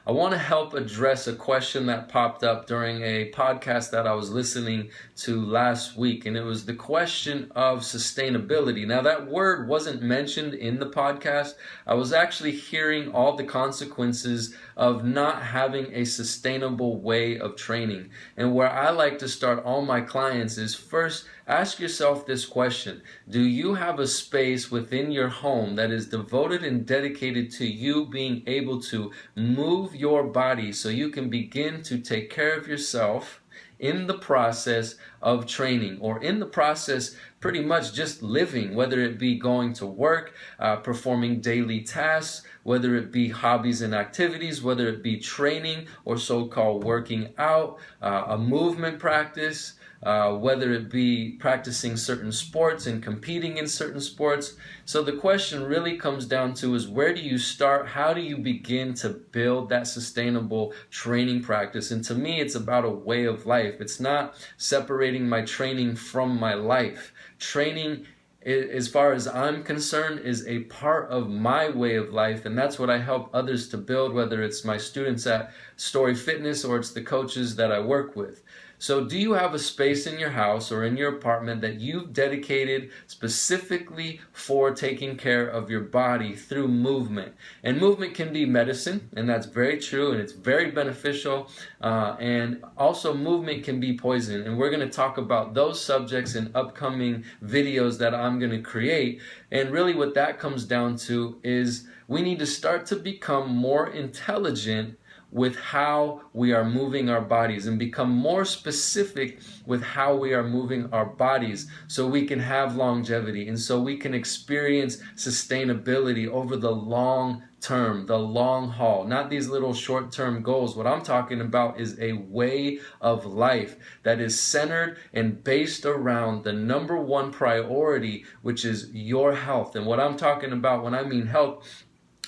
I want to help address a question that popped up during a podcast that I was listening to last week, and it was the question of sustainability. Now, that word wasn't mentioned in the podcast. I was actually hearing all the consequences of not having a sustainable way of training. And where I like to start all my clients is first, ask yourself this question. Do you have a space within your home that is devoted and dedicated to you being able to move your body so you can begin to take care of yourself in the process of training, or in the process pretty much just living, whether it be going to work, performing daily tasks, whether it be hobbies and activities, whether it be training or so-called working out, a movement practice, whether it be practicing certain sports and competing in certain sports. So the question really comes down to is, where do you start? How do you begin to build that sustainable training practice? And to me, it's about a way of life. It's not separating my training from my life. Training, as far as I'm concerned, is a part of my way of life, and that's what I help others to build, whether it's my students at Story Fitness or it's the coaches that I work with. So do you have a space in your house or in your apartment that you've dedicated specifically for taking care of your body through movement? And movement can be medicine, and that's very true, and it's very beneficial. And also movement can be poison. And we're going to talk about those subjects in upcoming videos that I'm going to create. And really what that comes down to is we need to start to become more intelligent with how we are moving our bodies, and become more specific with how we are moving our bodies, so we can have longevity and so we can experience sustainability over the long term, the long haul, not these little short-term goals. What I'm talking about is a way of life that is centered and based around the number one priority, which is your health. And what I'm talking about when I mean health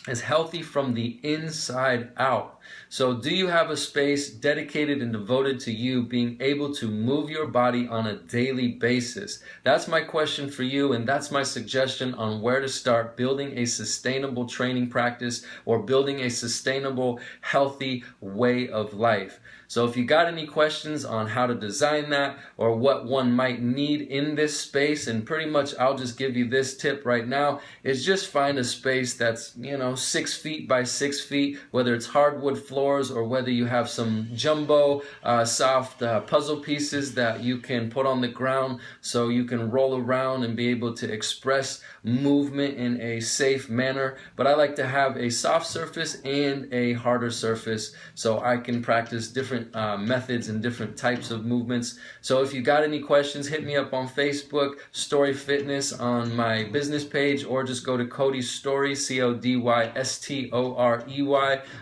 is healthy from the inside out. So do you have a space dedicated and devoted to you being able to move your body on a daily basis? That's my question for you, and that's my suggestion on where to start building a sustainable training practice or building a sustainable, healthy way of life. So if you got any questions on how to design that or what one might need in this space, and pretty much I'll just give you this tip right now, is just find a space that's 6 feet by 6 feet, whether it's hardwood floors or whether you have some jumbo soft puzzle pieces that you can put on the ground so you can roll around and be able to express movement in a safe manner. But I like to have a soft surface and a harder surface so I can practice different methods and different types of movements. So if you got any questions, hit me up on Facebook, Story Fitness on my business page, or just go to Cody's Story, CODYSTOREY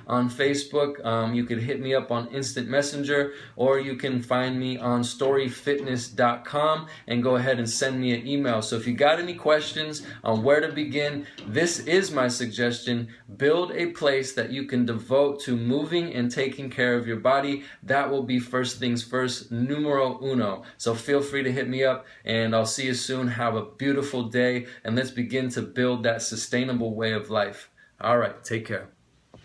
on Facebook. You can hit me up on Instant Messenger, or you can find me on storyfitness.com and go ahead and send me an email. So if you got any questions on where to begin, this is my suggestion. Build a place that you can devote to moving and taking care of your body. That will be first things first, numero uno. So feel free to hit me up, and I'll see you soon. Have a beautiful day, and let's begin to build that sustainable way of life. All right, take care.